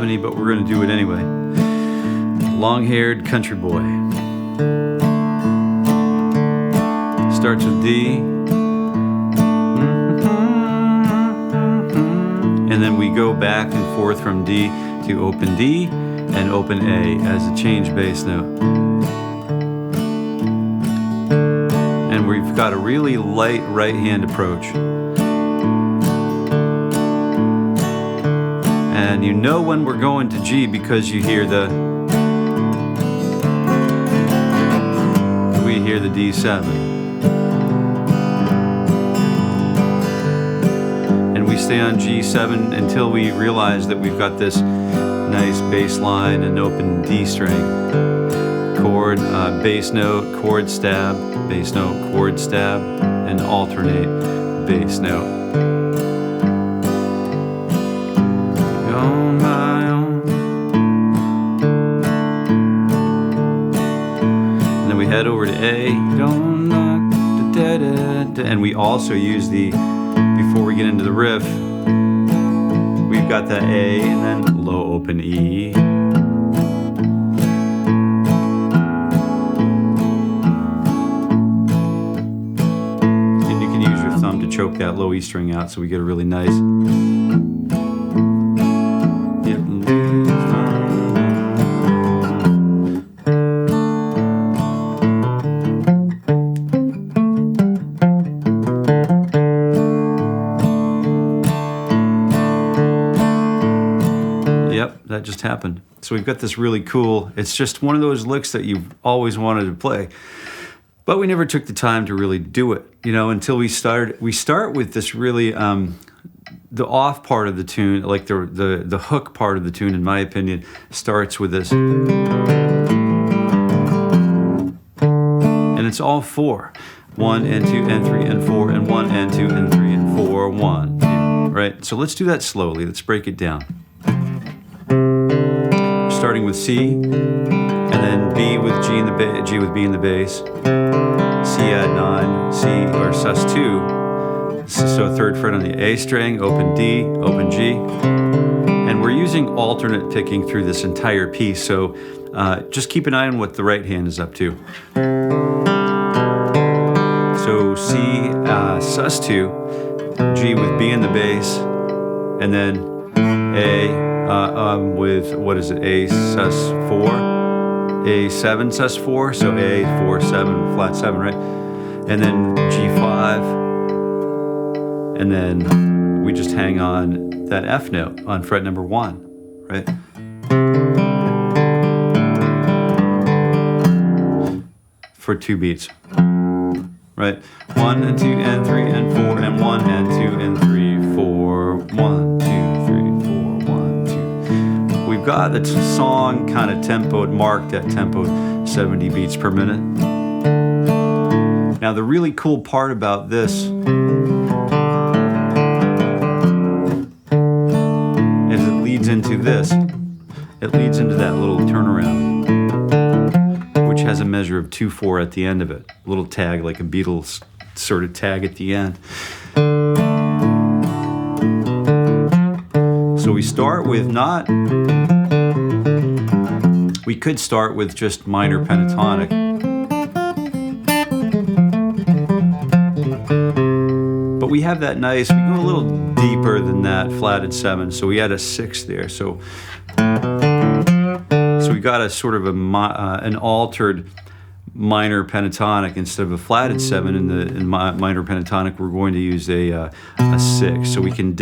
70, but we're going to do it anyway. Long-haired country boy. Starts with D. And then we go back and forth from D to open D and open A as a change bass note. And we've got a really light right hand approach. And you know when we're going to G because you hear the D7. And we stay on G7 until we realize that we've got this nice bass line and open D string. Chord, bass note, chord stab, bass note, chord stab, and alternate bass note. On my own. And then we head over to A. Don't knock, da, da, da. And we also use the, before we get into the riff, we've got that A and then low open E. And you can use your thumb to choke that low E string out so we get a really nice. That just happened. So we've got this really cool, it's just one of those licks that you've always wanted to play, but we never took the time to really do it, until we start with this really, the off part of the tune, like the hook part of the tune, in my opinion, starts with this. And it's all 4. 1 and 2 and 3 and 4 and 1 and 2 and 3 and 4, 1, 2, right? So let's do that slowly. Let's break it down. Starting with C, and then B with G in the G with B in the bass, C add 9, C or sus2, so 3rd fret on the A string, open D, open G, and we're using alternate picking through this entire piece, so just keep an eye on what the right hand is up to. So C sus2, G with B in the bass, and then A with, what is it, A sus4, A7 sus4, so A4, 7, flat 7, right? And then G5, and then we just hang on that F note on fret number 1, right? For 2 beats, right? 1 and 2 and 3 and 4 and 1 and 2 and 3, 4, 1, 2, 3, 4. We've got the song kind of tempoed, marked at tempo 70 beats per minute. Now the really cool part about this is it leads into this. It leads into that little turnaround, which has a measure of 2/4 at the end of it. A little tag, like a Beatles sort of tag at the end. So we start with we could start with just minor pentatonic. But we have that nice, we go a little deeper than that flatted 7, so we add a 6 there. So we got a sort of an altered minor pentatonic. Instead of a flatted 7 in minor pentatonic, we're going to use a 6. So we can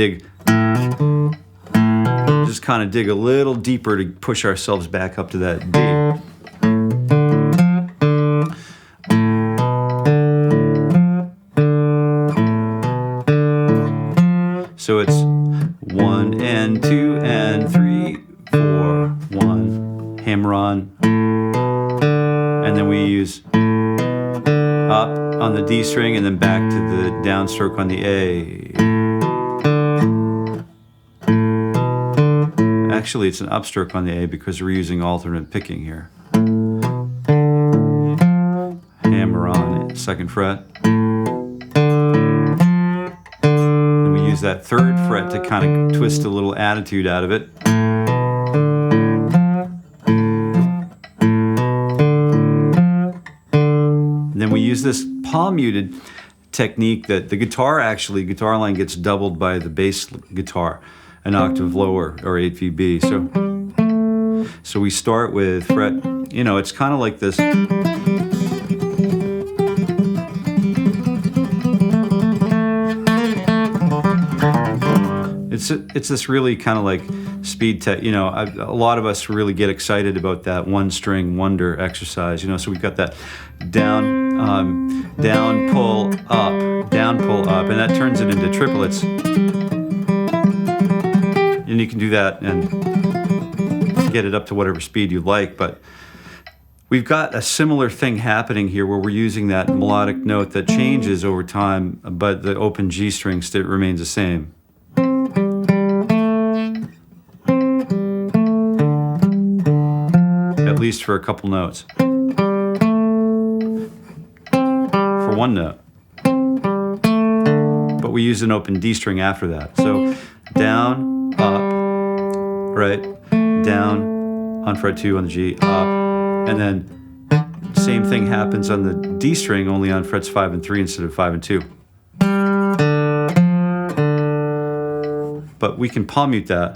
just kind of dig a little deeper to push ourselves back up to that D. So it's 1 and 2 and 3, 4, 1, hammer on, and then we use up on the D string and then back to the downstroke on the A. Actually, it's an upstroke on the A because we're using alternate picking here. Hammer on it, 2nd fret. And we use that 3rd fret to kind of twist a little attitude out of it. And then we use this palm muted technique that the guitar line gets doubled by the bass guitar an octave lower, or 8 VB. So we start with fret, you know, it's kind of like this. It's this really kind of like speed you know, a lot of us really get excited about that one string wonder exercise, you know, so we've got that down, down, pull, up, and that turns it into triplets. And you can do that and get it up to whatever speed you like, but we've got a similar thing happening here where we're using that melodic note that changes over time, but the open G string remains the same. At least for a couple notes. For one note. But we use an open D string after that. So down, up, right, down on fret 2 on the G, up, and then same thing happens on the D string, only on frets 5 and 3 instead of 5 and 2. But we can palm mute that.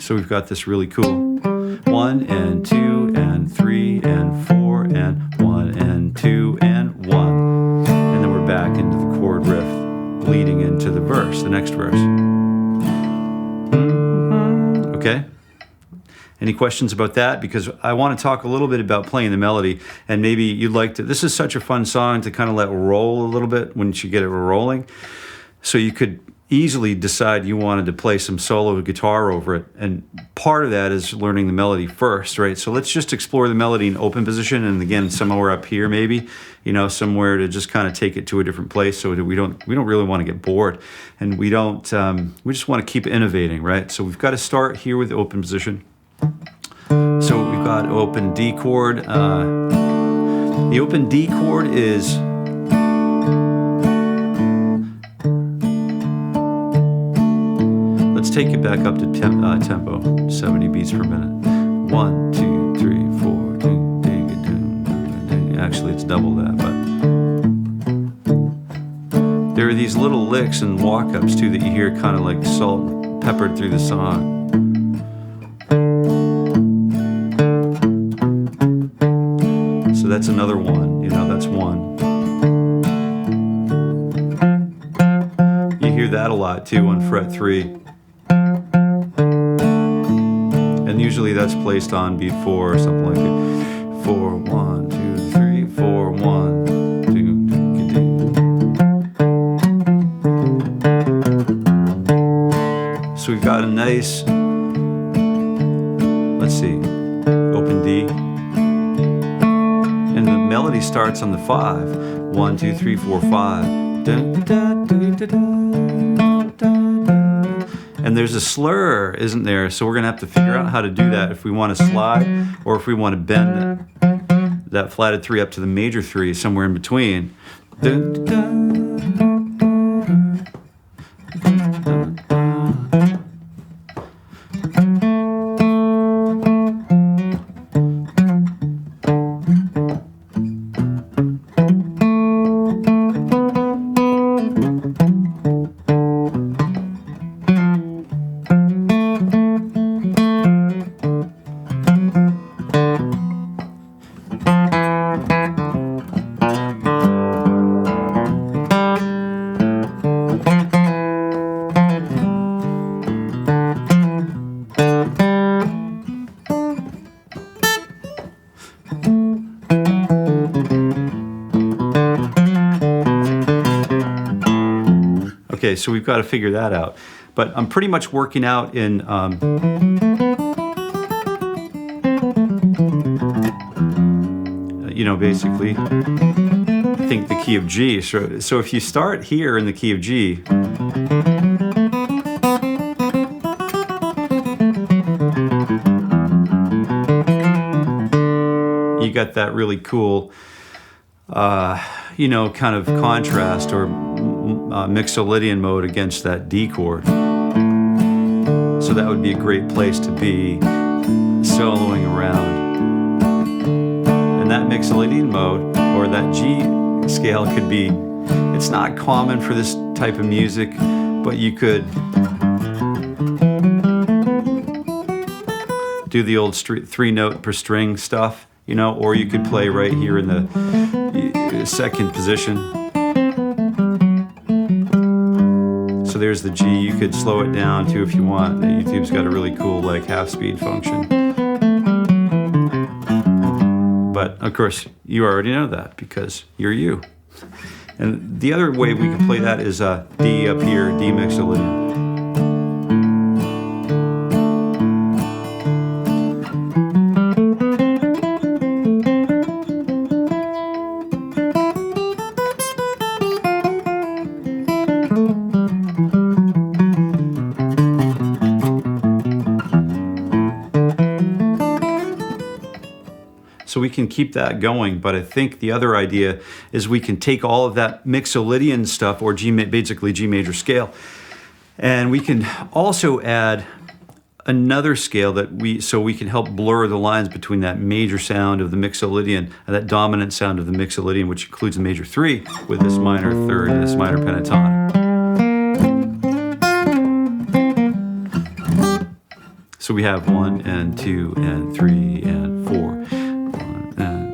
So we've got this really cool 1 and 2 and 3 and 4 and 1 and 2 and 1. And then we're back into the chord riff, leading into the verse, the next verse. Okay? Any questions about that? Because I want to talk a little bit about playing the melody, and maybe you'd like to, this is such a fun song to kind of let roll a little bit once you get it rolling. So you could easily decide you wanted to play some solo guitar over it, and part of that is learning the melody first, right? So let's just explore the melody in open position, and again somewhere up here maybe, you know, somewhere to just kind of take it to a different place so that we don't really want to get bored, and we just want to keep innovating, right? So we've got to start here with open position. So we've got open D chord. The open D chord is take it back up to tempo, 70 beats per minute. 1, 2, 3, 4, 2, dig it, do. Actually, it's double that, but there are these little licks and walk-ups too that you hear kind of like salt peppered through the song. So that's another one, you know, that's one. You hear that a lot too on fret 3. Usually that's placed on beat 4 or something like it. 4, 1, 2, 3, 4, 1, 2. So we've got a nice, let's see, open D. And the melody starts on the 5. 1, 2, 3, 4, 5. And there's a slur, isn't there? So we're gonna have to figure out how to do that if we want to slide or if we want to bend that flatted 3 up to the major 3, somewhere in between. Okay, so we've got to figure that out. But I'm pretty much working out in you know, basically, I think the key of G. So if you start here in the key of G, you got that really cool, you know, kind of contrast or mixolydian mode against that D chord. So that would be a great place to be soloing around. And that mixolydian mode, or that G scale, could be, it's not common for this type of music, but you could do the old 3-note per string stuff, you know, or you could play right here in the second position. So there's the G. You could slow it down too if you want. YouTube's got a really cool like half-speed function. But of course, you already know that because you're you. And the other way we can play that is D up here, D mixolydian. So we can keep that going, but I think the other idea is we can take all of that mixolydian stuff, or basically G major scale, and we can also add another scale so we can help blur the lines between that major sound of the mixolydian and that dominant sound of the mixolydian, which includes the major 3 with this minor third and this minor pentatonic. So we have 1 and 2 and 3 and 4.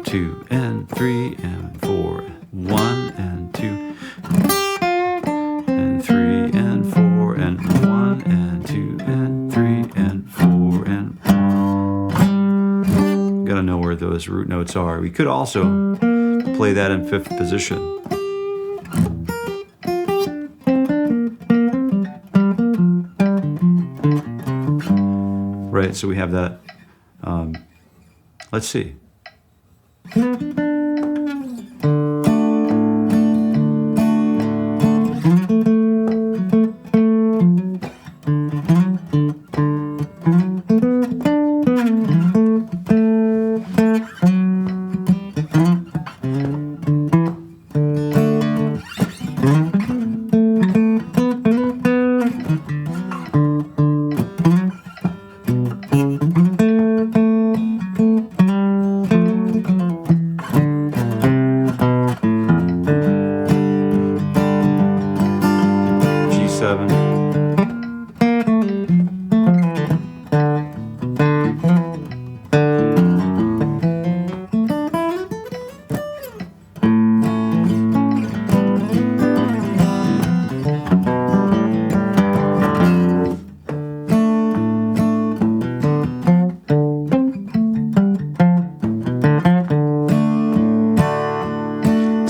2 and 3 and 4, 1 and 2 and 3 and 4 and 1 and 2 and 3 and 4 and gotta know where those root notes are. We could also play that in 5th position. Right, so we have that. Let's see.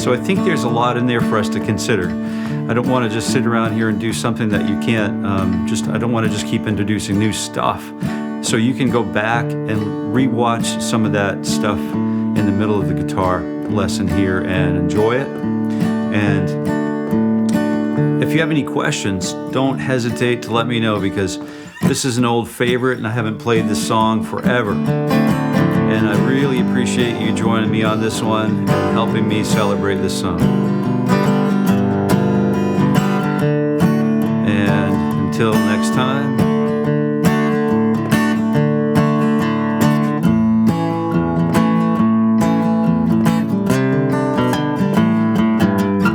So I think there's a lot in there for us to consider. I don't want to just sit around here and do something that you can't, I don't want to just keep introducing new stuff. So you can go back and re-watch some of that stuff in the middle of the guitar lesson here and enjoy it. And if you have any questions, don't hesitate to let me know, because this is an old favorite and I haven't played this song forever. And I really appreciate you joining me on this one and helping me celebrate this song. And until next time,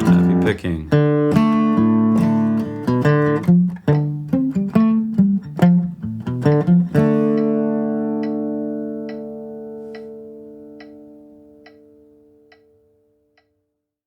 happy picking.